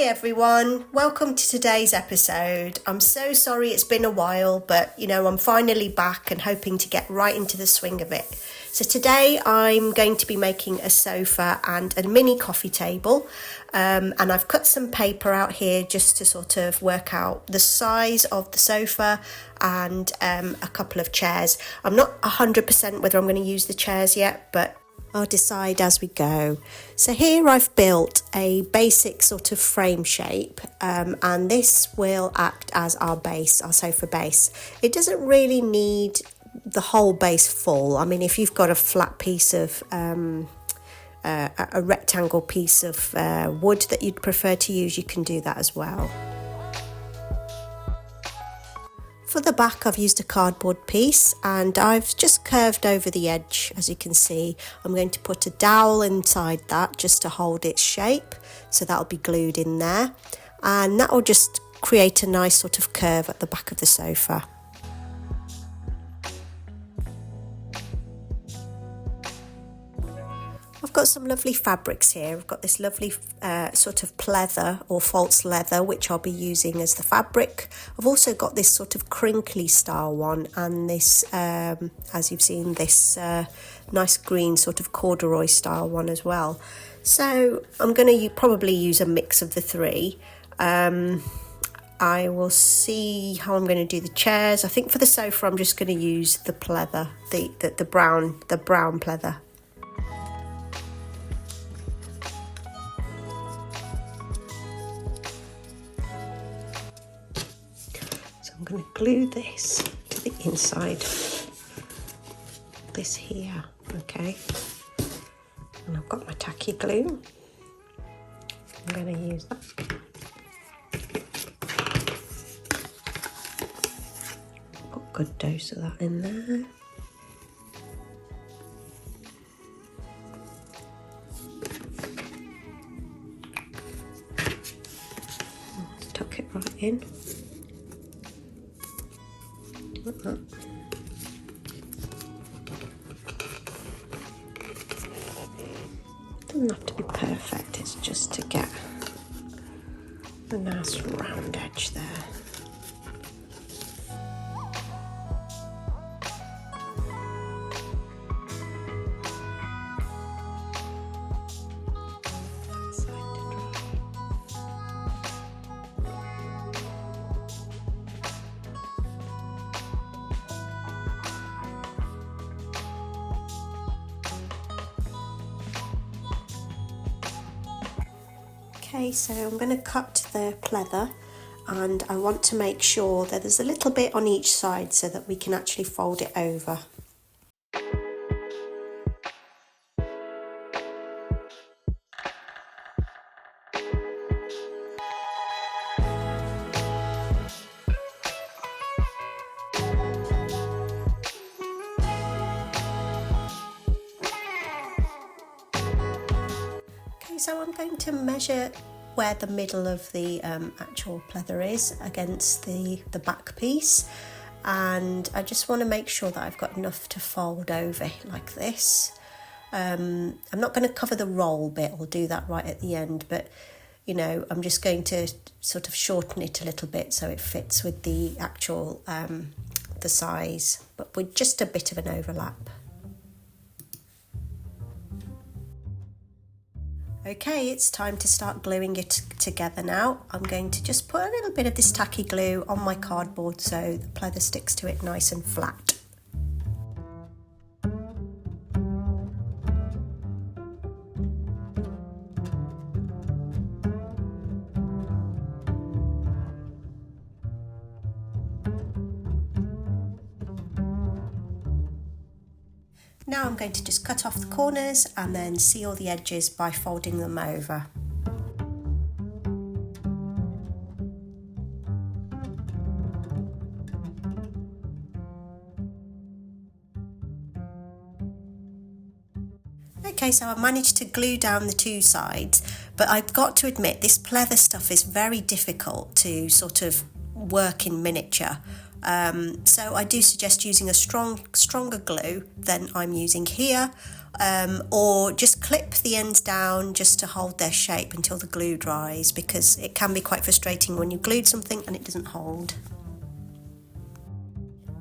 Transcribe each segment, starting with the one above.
Hi everyone, welcome to today's episode. I'm so sorry it's been a while, but I'm finally back and hoping to get right into the swing of it. So today I'm going to be making a sofa and a mini coffee table, and I've cut some paper out here just to sort of work out the size of the sofa and a couple of chairs. I'm not 100% whether I'm going to use the chairs yet, but I'll decide as we go. So here I've built a basic sort of frame shape, and this will act as our base, our sofa base. It doesn't really need the whole base full. I mean, if you've got a flat piece of a rectangle piece of wood that you'd prefer to use, you can do that as well. For the back, I've used a cardboard piece and I've just curved over the edge. As you can see, I'm going to put a dowel inside that just to hold its shape, so that'll be glued in there, and that will just create a nice sort of curve at the back of the sofa. I've got some lovely fabrics here. I've got this lovely sort of pleather or false leather, which I'll be using as the fabric. I've also got this sort of crinkly style one, and this, as you've seen, this nice green sort of corduroy style one as well. So I'm going to probably use a mix of the three. I will see how I'm going to do the chairs. I think for the sofa I'm just going to use the pleather, the brown pleather. I'm going to glue this to the inside, this here, okay, and I've got my tacky glue. I'm going to use that. Got a good dose of that in there. Let's tuck it right in. Like that. Doesn't have to be perfect, it's just to get a nice round edge there. Okay, so I'm going to cut the pleather, and I want to make sure that there's a little bit on each side so that we can actually fold it over. So I'm going to measure where the middle of the actual pleather is against the back piece, and I just want to make sure that I've got enough to fold over like this. I'm not going to cover the roll bit, I'll do that right at the end, but I'm just going to sort of shorten it a little bit so it fits with the actual the size, but with just a bit of an overlap. Okay, it's time to start gluing it together now. I'm going to just put a little bit of this tacky glue on my cardboard so the pleather sticks to it nice and flat. Now I'm going to just cut off the corners and then seal the edges by folding them over. Okay, so I managed to glue down the two sides, but I've got to admit this pleather stuff is very difficult to sort of work in miniature. So I do suggest using a stronger glue than I'm using here, or just clip the ends down just to hold their shape until the glue dries, because it can be quite frustrating when you glued something and it doesn't hold.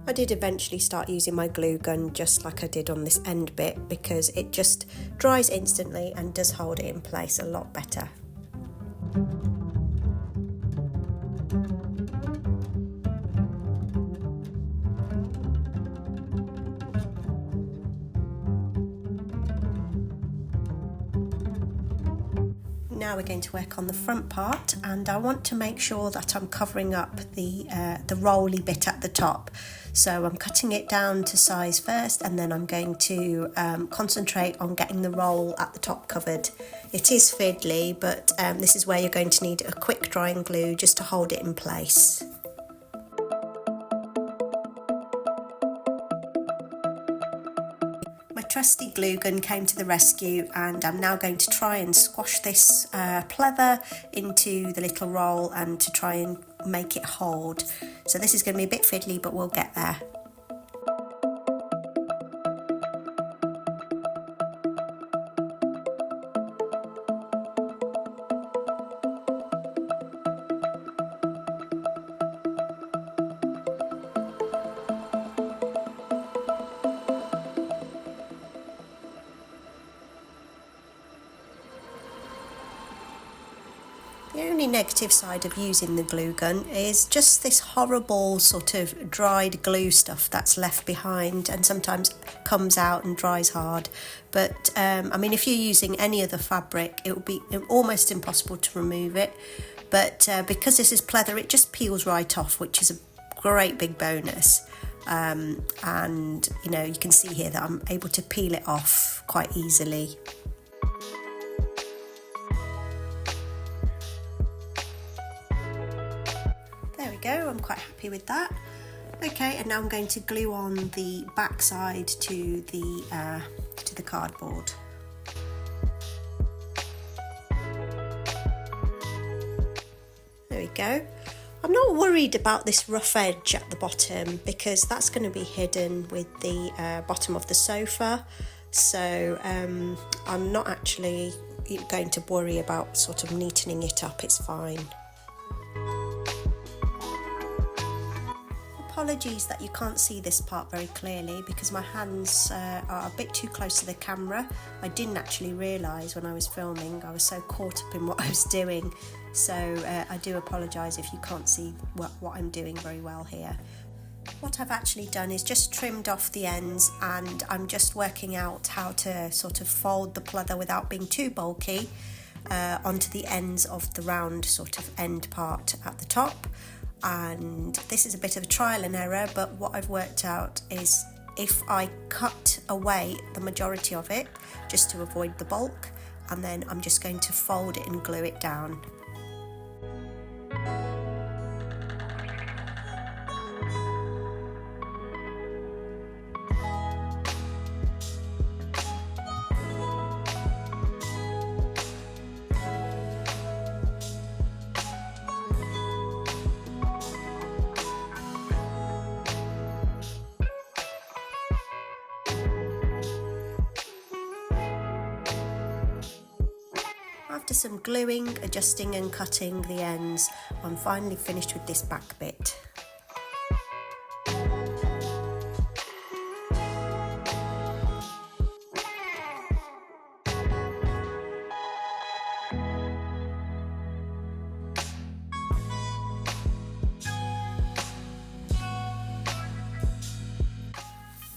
I did eventually start using my glue gun just like I did on this end bit, because it just dries instantly and does hold it in place a lot better. Now we're going to work on the front part, and I want to make sure that I'm covering up the rolly bit at the top. So I'm cutting it down to size first, and then I'm going to concentrate on getting the roll at the top covered. It is fiddly, but this is where you're going to need a quick drying glue just to hold it in place. My trusty glue gun came to the rescue, and I'm now going to try and squash this pleather into the little roll and to try and make it hold. So this is going to be a bit fiddly, but we'll get there. The only negative side of using the glue gun is just this horrible sort of dried glue stuff that's left behind and sometimes comes out and dries hard. But I mean, if you're using any other fabric, it will be almost impossible to remove it. But because this is pleather, it just peels right off, which is a great big bonus. And you know, you can see here that I'm able to peel it off quite easily. There we go, I'm quite happy with that. Okay, and now I'm going to glue on the back side to the cardboard. There we go. I'm not worried about this rough edge at the bottom because that's going to be hidden with the bottom of the sofa. So I'm not actually going to worry about sort of neatening it up, it's fine. Apologies that you can't see this part very clearly because my hands are a bit too close to the camera. I didn't actually realise when I was filming, I was so caught up in what I was doing. So I do apologise if you can't see what I'm doing very well here. What I've actually done is just trimmed off the ends, and I'm just working out how to sort of fold the pleather without being too bulky onto the ends of the round sort of end part at the top. And this is a bit of a trial and error, but what I've worked out is if I cut away the majority of it just to avoid the bulk, and then I'm just going to fold it and glue it down. After some gluing, adjusting and cutting the ends, I'm finally finished with this back bit.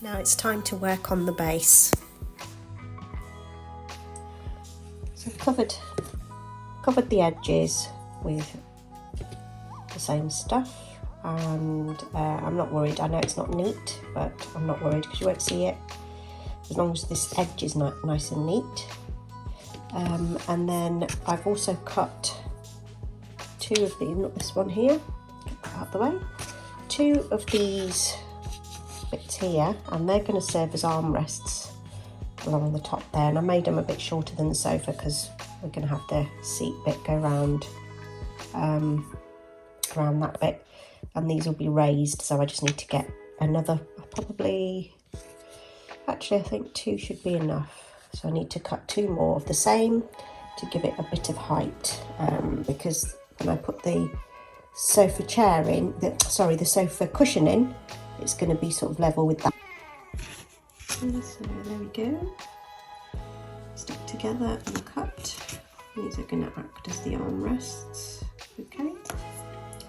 Now it's time to work on the base. So I've covered the edges with the same stuff, and I'm not worried. I know it's not neat, but I'm not worried because you won't see it as long as this edge is nice and neat. And then I've also cut two of these, not this one here, get that out of the way, two of these bits here, and they're going to serve as armrests along the top there, and I made them a bit shorter than the sofa because we're going to have the seat bit go round around that bit, and these will be raised, so I just need to get another, probably Actually, I think 2 should be enough. So I need to cut 2 more of the same to give it a bit of height, because when I put the sofa chair in, the sofa cushion in, it's going to be sort of level with that. So there we go. Stick together and cut. These are going to act as the armrests. Okay.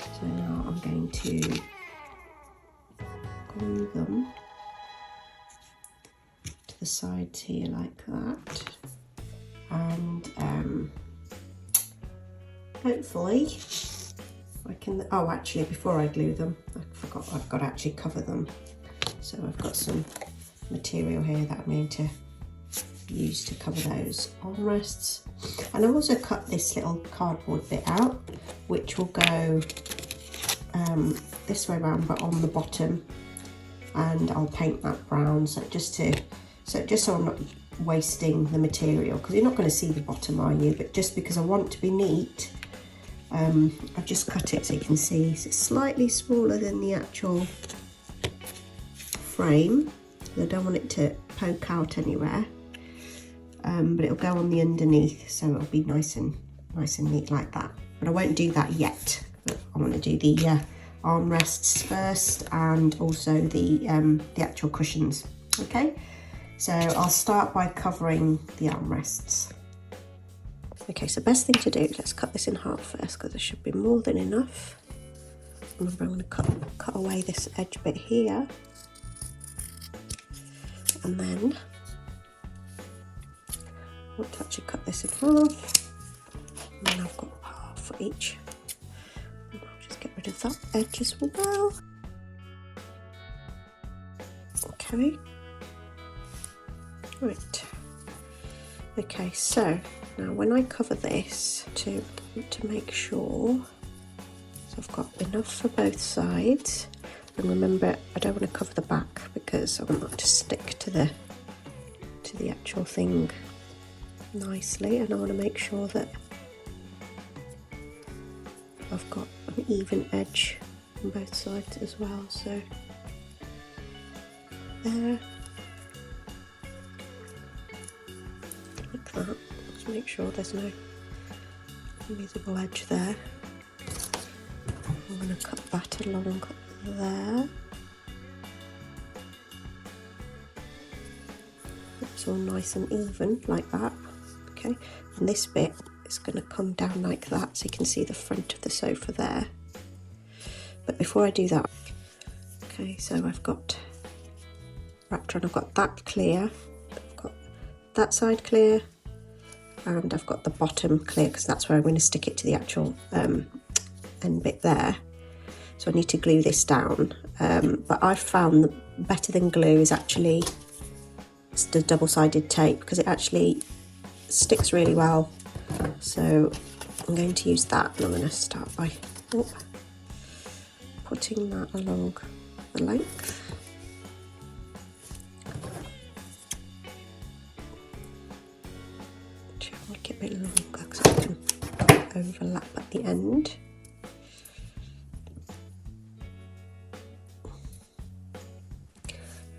So now I'm going to glue them to the sides here like that, and hopefully I can, oh actually before I glue them, I forgot I've got to actually cover them. So I've got some material here that I'm going to use to cover those armrests. And I've also cut this little cardboard bit out, which will go this way around but on the bottom, and I'll paint that brown, so just so I'm not wasting the material, because you're not going to see the bottom, are you? But just because I want to be neat, I've just cut it so you can see. So it's slightly smaller than the actual frame. I don't want it to poke out anywhere, but it'll go on the underneath, so it'll be nice and neat like that. But I won't do that yet. But I want to do the armrests first, and also the actual cushions. Okay, so I'll start by covering the armrests. Okay, so best thing to do, let's cut this in half first, because there should be more than enough. Remember, I'm going to cut away this edge bit here, and then I want to actually cut this in half, and then I've got half for each. And I'll just get rid of that edge as well. Okay. Right. Okay, so now when I cover this, to make sure, so I've got enough for both sides, and remember I don't want to cover the back because I want that to stick to the actual thing nicely, and I want to make sure that I've got an even edge on both sides as well. So there, like that. Just make sure there's no visible edge there. I'm going to cut that along there. It's all nice and even like that. Okay, and this bit is going to come down like that, so you can see the front of the sofa there. But before I do that, okay, so I've got wrapped around, I've got that clear, I've got that side clear, and I've got the bottom clear, because that's where I'm going to stick it to the actual end bit there. So I need to glue this down, but I've found that better than glue is actually the double-sided tape, because it actually sticks really well. So I'm going to use that, and I'm going to start by putting that along the length. I'll make it a bit longer because I can overlap at the end.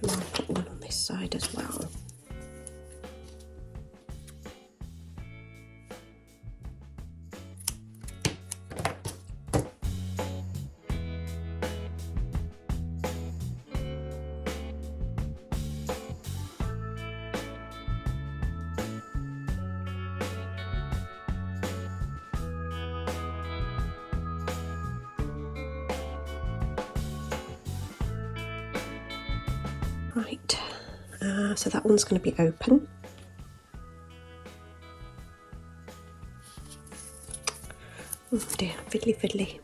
And I'll put one on this side as well. Right, so that one's going to be open. Oh dear, fiddly.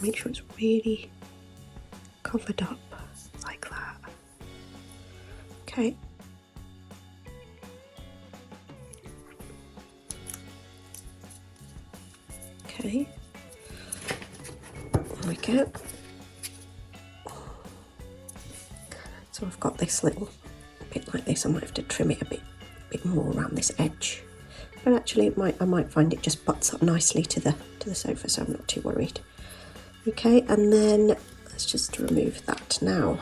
Make sure it's really covered up like that. Okay. Okay. There we go. So I've got this little bit like this. I might have to trim it a bit more around this edge, but actually I might find it just butts up nicely to the sofa, so I'm not too worried. Okay, and then let's just remove that now.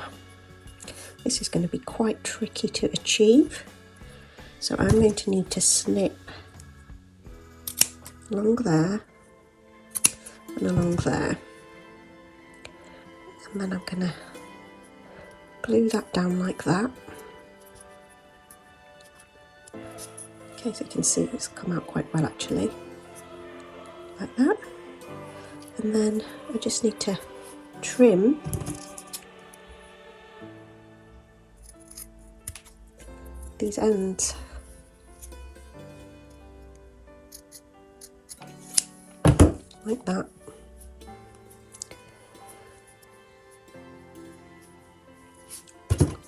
This is going to be quite tricky to achieve, so I'm going to need to snip along there and along there, and then I'm going to glue that down like that. Okay, so you can see it's come out quite well actually, like that. And then I just need to trim these ends. Like that.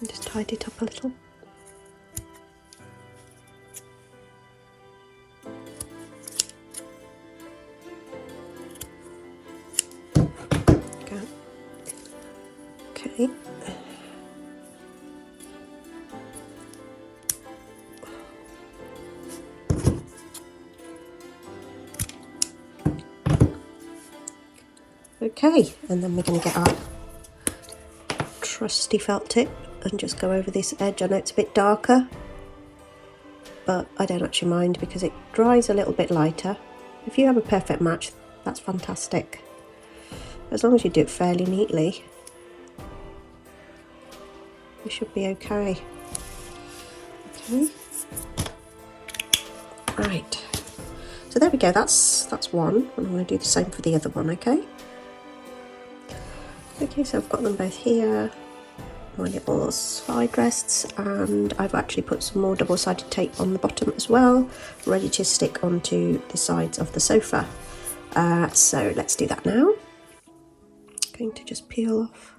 And just tidy it up a little. Okay. Okay, and then we're going to get our trusty felt tip and just go over this edge. I know it's a bit darker, but I don't actually mind because it dries a little bit lighter. If you have a perfect match, that's fantastic. As long as you do it fairly neatly, you should be okay. Okay. Right. So there we go, that's one, and I'm going to do the same for the other one, okay? Okay, so I've got them both here, my little side rests, and I've actually put some more double-sided tape on the bottom as well, ready to stick onto the sides of the sofa. So let's do that now. I'm going to just peel off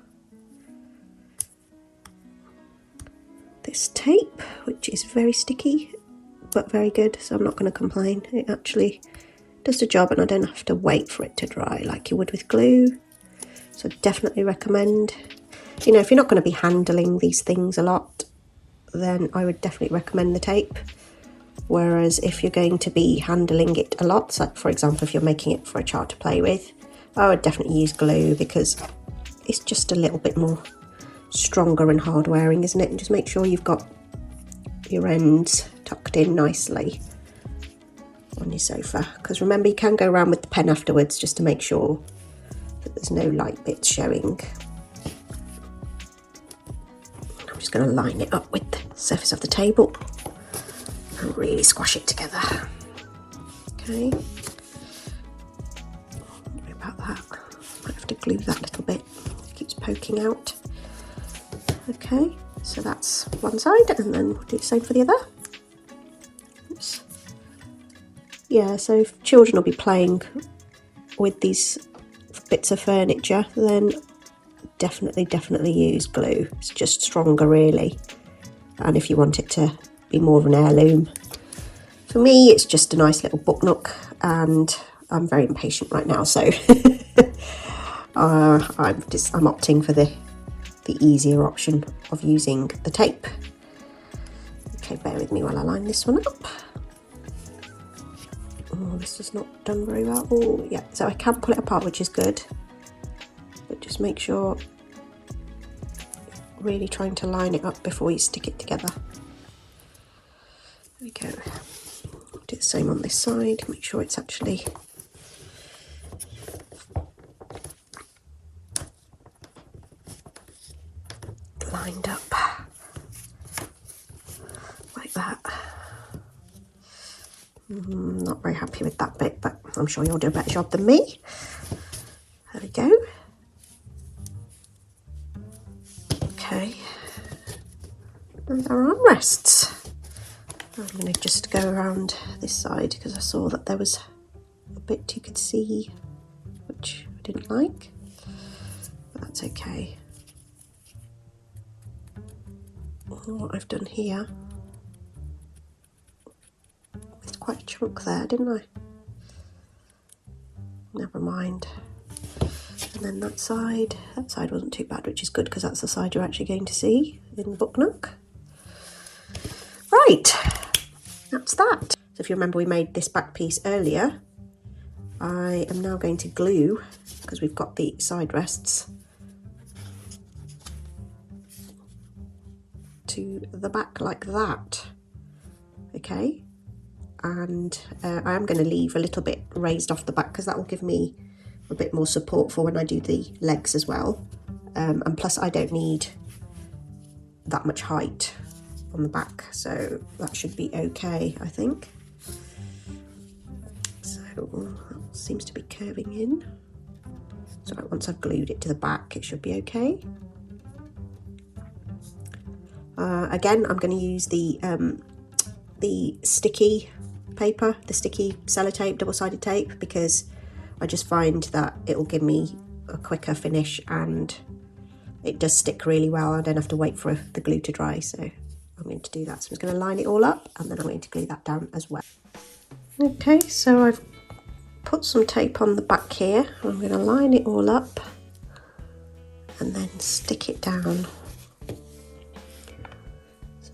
this tape, which is very sticky, but very good, so I'm not going to complain. It actually does the job and I don't have to wait for it to dry like you would with glue. So definitely recommend, you know, if you're not going to be handling these things a lot, then I would definitely recommend the tape. Whereas if you're going to be handling it a lot, so for example, if you're making it for a child to play with, I would definitely use glue because it's just a little bit more stronger and hard wearing, isn't it? And just make sure you've got your ends tucked in nicely on your sofa. Because remember, you can go around with the pen afterwards just to make sure that there's no light bits showing. I'm just going to line it up with the surface of the table and really squash it together. Okay. Sorry about that. Might have to glue that little bit. It keeps poking out. Okay, so that's one side, and then we'll do the same for the other. Oops. Yeah, so if children will be playing with these bits of furniture, then definitely use glue. It's just stronger really, and if you want it to be more of an heirloom. For me, it's just a nice little book nook, and I'm very impatient right now, so I'm opting for the easier option of using the tape. Okay, bear with me while I line this one up. Oh, this is not done very well. Oh, yeah, so I can pull it apart, which is good. But just make sure you're really trying to line it up before you stick it together. There we go. Do the same on this side. Make sure it's actually lined up like that. Not very happy with that bit, but I'm sure you'll do a better job than me. There we go. Okay, and there are armrests. I'm going to just go around this side because I saw that there was a bit you could see which I didn't like, but that's okay. What I've done here, it's quite a chunk there, didn't I? Never mind. And then that side wasn't too bad, which is good because that's the side you're actually going to see in the book nook. Right, that's that. So if you remember, we made this back piece earlier. I am now going to glue, because we've got the side rests, to the back like that. Okay, and I am going to leave a little bit raised off the back because that will give me a bit more support for when I do the legs as well. And plus I don't need that much height on the back, so that should be okay, I think. So that seems to be curving in. So once I've glued it to the back, it should be okay. Again, I'm going to use the sticky paper, the sticky sellotape, double-sided tape, because I just find that it will give me a quicker finish and it does stick really well. I don't have to wait for the glue to dry, so I'm going to do that. So I'm just going to line it all up and then I'm going to glue that down as well. Okay, so I've put some tape on the back here. I'm going to line it all up and then stick it down.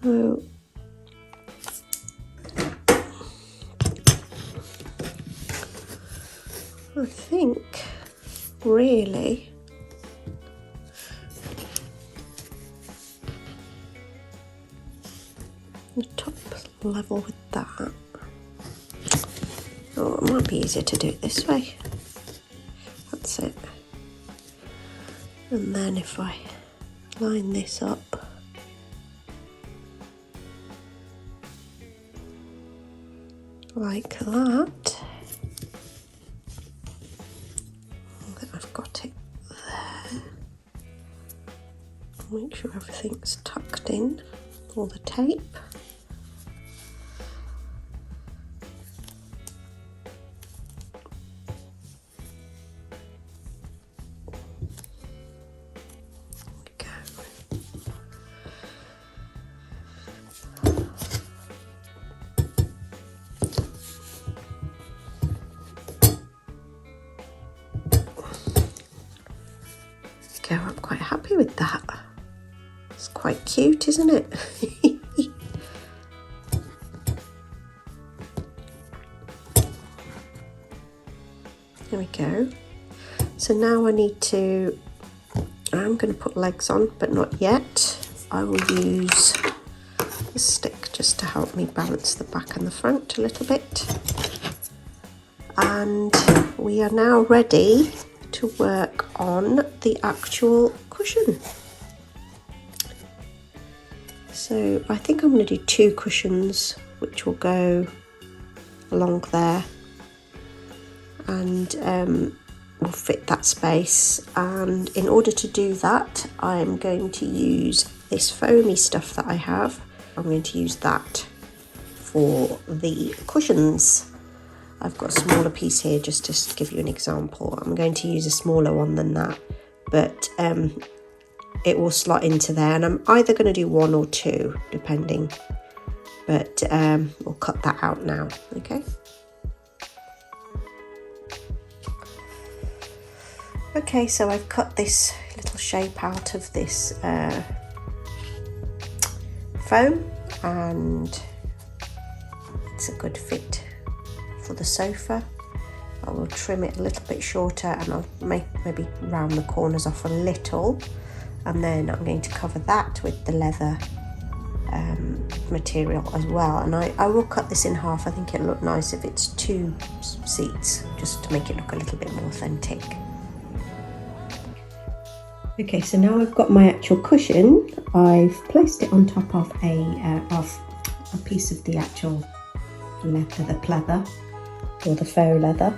So I think really the top level with that. Oh, it might be easier to do it this way. That's it. And then if I line this up, like that, I've got it there. Make sure everything's tucked in, all the tape. I'm quite happy with that. It's quite cute, isn't it? There we go. So now I'm going to put legs on, but not yet. I will use the stick just to help me balance the back and the front a little bit. And we are now ready to work on the actual cushion. So I think I'm going to do 2 cushions which will go along there and will fit that space, and in order to do that I'm going to use this foamy stuff that I have. I'm going to use that for the cushions. I've got a smaller piece here just to give you an example. I'm going to use a smaller one than that, but it will slot into there, and I'm either going to do 1 or 2 depending, but we'll cut that out now. Okay. Okay, so I've cut this little shape out of this foam, and it's a good fit for the sofa. I will trim it a little bit shorter and I'll maybe round the corners off a little, and then I'm going to cover that with the leather material as well, and I will cut this in half. I think it'll look nice if it's 2 seats, just to make it look a little bit more authentic. Okay, so now I've got my actual cushion. I've placed it on top of a piece of the actual leather, the pleather or the faux leather,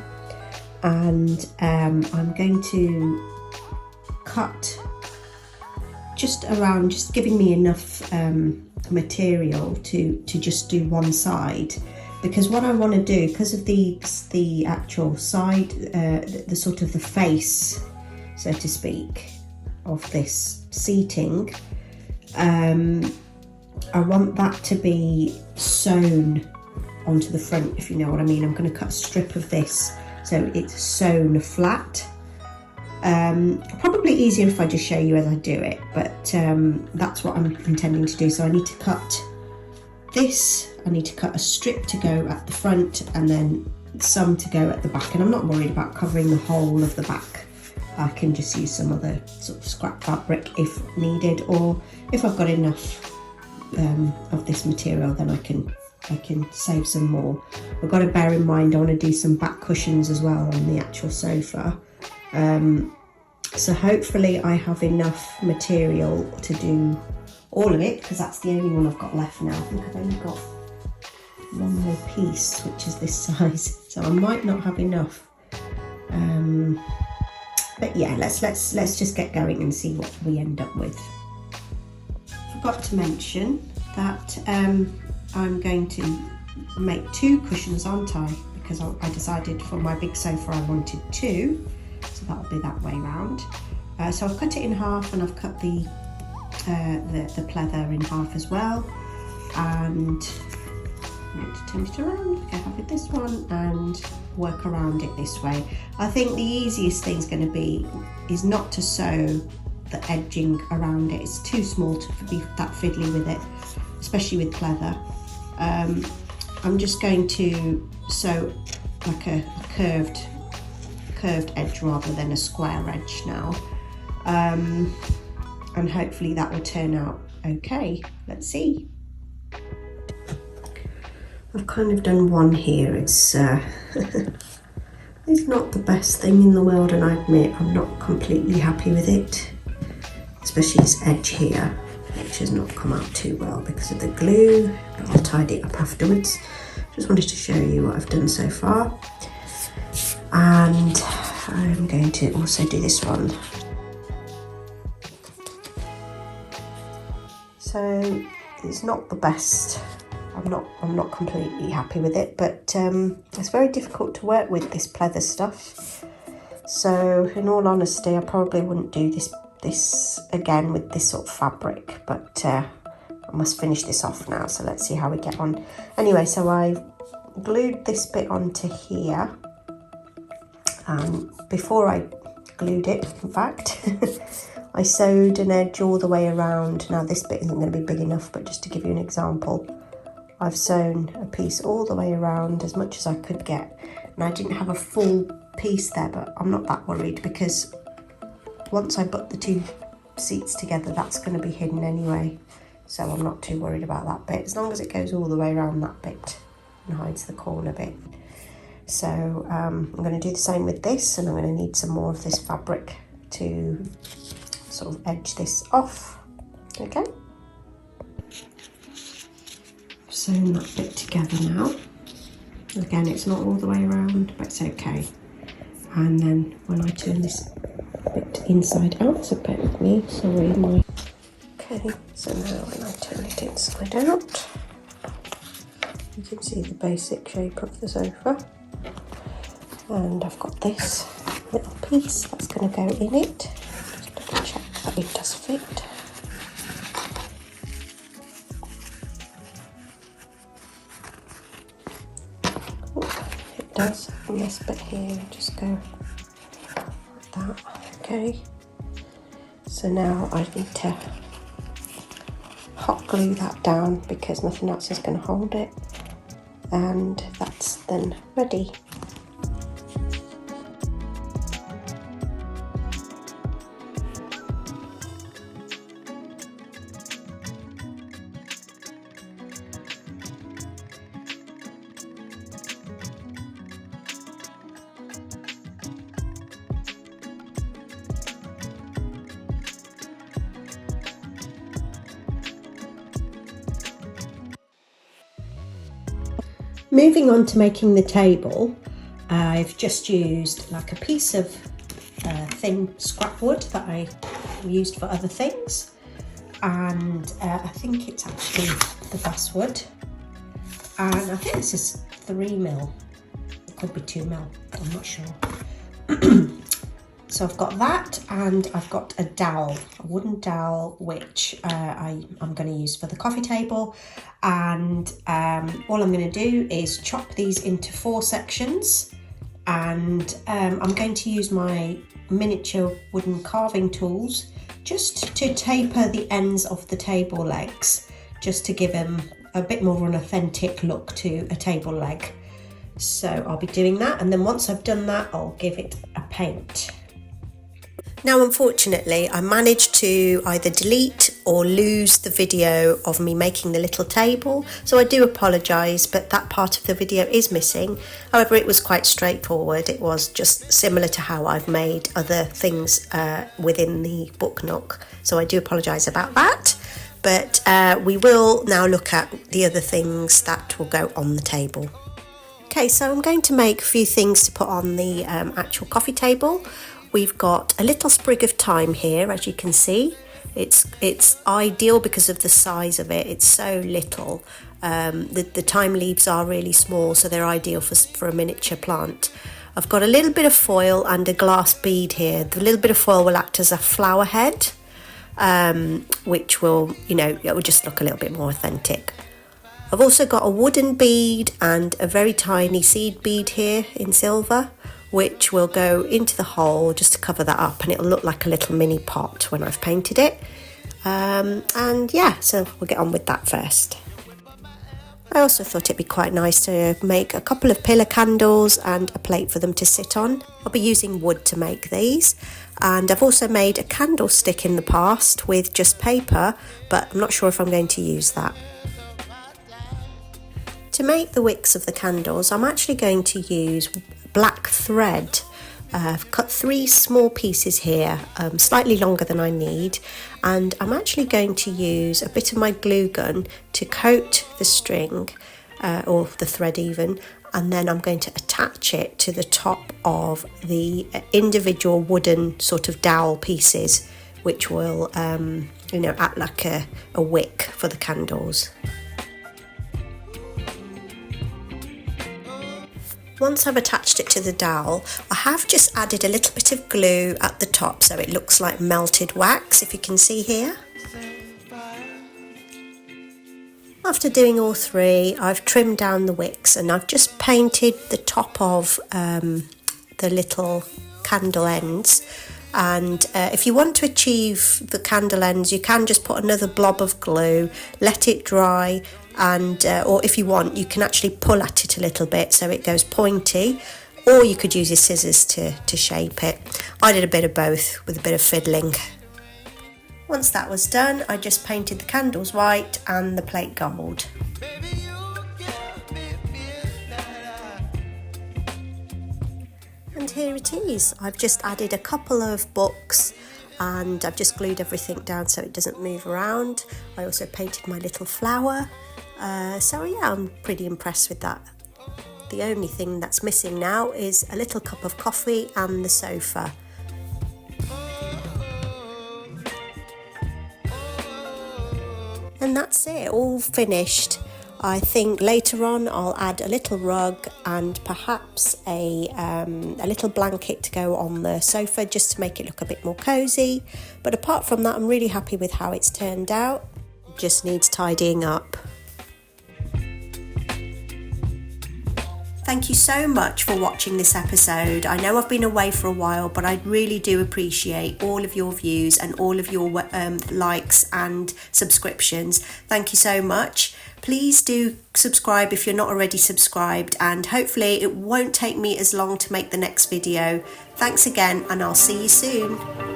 and I'm going to cut just around, just giving me enough material to just do one side, because what I want to do, because of the actual side, the sort of the face, so to speak, of this seating, I want that to be sewn onto the front, if you know what I mean. I'm going to cut a strip of this so it's sewn flat. Probably easier if I just show you as I do it, but that's what I'm intending to do. So I need to cut this, I need to cut a strip to go at the front and then some to go at the back, and I'm not worried about covering the whole of the back. I can just use some other sort of scrap fabric if needed, or if I've got enough of this material, then I can save some more. I've got to bear in mind I want to do some back cushions as well on the actual sofa. So hopefully I have enough material to do all of it, because that's the only one I've got left now. I think I've only got one more piece, which is this size, so I might not have enough. But yeah, let's just get going and see what we end up with. Forgot to mention that I'm going to make 2 cushions, aren't I? Because I decided for my big sofa I wanted 2, so that'll be that way round. So I've cut it in half, and I've cut the pleather in half as well, and I'm going to turn it around, go have with this one and work around it this way. I think the easiest thing's going to be is not to sew the edging around it. It's too small to be that fiddly with it, especially with pleather. I'm just going to sew like a curved edge rather than a square edge now, and hopefully that will turn out okay. Let's see. I've kind of done one here. It's it's not the best thing in the world, and I admit I'm not completely happy with it, especially this edge here, which has not come out too well because of the glue, but I'll tidy it up afterwards. Just wanted to show you what I've done so far, and I'm going to also do this one. So it's not the best. I'm not completely happy with it, but it's very difficult to work with this pleather stuff. So in all honesty, I probably wouldn't do this again with this sort of fabric, but I must finish this off now, so let's see how we get on. Anyway, so I glued this bit onto here, and before I glued it, in fact, I sewed an edge all the way around. Now this bit isn't going to be big enough, but just to give you an example, I've sewn a piece all the way around as much as I could get, and I didn't have a full piece there, but I'm not that worried because once I put the 2 seats together, that's going to be hidden anyway, so I'm not too worried about that bit, as long as it goes all the way around that bit and hides the corner bit. So I'm going to do the same with this, and I'm going to need some more of this fabric to sort of edge this off. Okay. Sewn that bit together now. Again, it's not all the way around, but it's okay. And then when I turn this bit inside out, so bear with me, sorry, okay, so now when I turn it inside out, you can see the basic shape of the sofa. And I've got this little piece that's going to go in it. Just double check that it does fit. It does, and this bit here, just go like that. Okay, so now I need to hot glue that down because nothing else is going to hold it, and that's then ready. Moving on to making the table, I've just used like a piece of thin scrap wood that I used for other things, and I think it's actually the basswood, and I think this is 3mm, it could be 2mm, I'm not sure. So I've got that, and I've got a dowel, a wooden dowel, which I'm going to use for the coffee table. And all I'm going to do is chop these into 4 sections, and I'm going to use my miniature wooden carving tools just to taper the ends of the table legs, just to give them a bit more of an authentic look to a table leg. So I'll be doing that, and then once I've done that, I'll give it a paint. Now, unfortunately, I managed to either delete or lose the video of me making the little table, so I do apologise, but that part of the video is missing. However, it was quite straightforward. It was just similar to how I've made other things within the book Nook, so I do apologise about that. But we will now look at the other things that will go on the table. Okay, so I'm going to make a few things to put on the actual coffee table. We've got a little sprig of thyme here, as you can see. It's ideal because of the size of it. It's so little. The thyme leaves are really small, so they're ideal for a miniature plant. I've got a little bit of foil and a glass bead here. The little bit of foil will act as a flower head, which will, it will just look a little bit more authentic. I've also got a wooden bead and a very tiny seed bead here in silver, which will go into the hole just to cover that up, and it'll look like a little mini pot when I've painted it. And yeah, so we'll get on with that first. I also thought it'd be quite nice to make a couple of pillar candles and a plate for them to sit on. I'll be using wood to make these, and I've also made a candlestick in the past with just paper, but I'm not sure if I'm going to use that. To make the wicks of the candles, I'm actually going to use black thread. I've cut 3 small pieces here, slightly longer than I need, and I'm actually going to use a bit of my glue gun to coat the string, or the thread even, and then I'm going to attach it to the top of the individual wooden sort of dowel pieces, which will act like a wick for the candles. Once I've attached it to the dowel, I have just added a little bit of glue at the top so it looks like melted wax, if you can see here. After doing all 3, I've trimmed down the wicks and I've just painted the top of the little candle ends. And if you want to achieve the candle ends, you can just put another blob of glue, let it dry, and or if you want, you can actually pull at it a little bit so it goes pointy, or you could use your scissors to shape it. I did a bit of both with a bit of fiddling. Once that was done, I just painted the candles white and the plate gold. And here it is. I've just added a couple of books and I've just glued everything down so it doesn't move around. I also painted my little flower. So yeah, I'm pretty impressed with that. The only thing that's missing now is a little cup of coffee and the sofa. And that's it, all finished. I think later on I'll add a little rug and perhaps a little blanket to go on the sofa just to make it look a bit more cosy. But apart from that, I'm really happy with how it's turned out. It just needs tidying up. Thank you so much for watching this episode. I know I've been away for a while, but I really do appreciate all of your views and all of your likes and subscriptions. Thank you so much. Please do subscribe if you're not already subscribed, and hopefully it won't take me as long to make the next video. Thanks again, and I'll see you soon.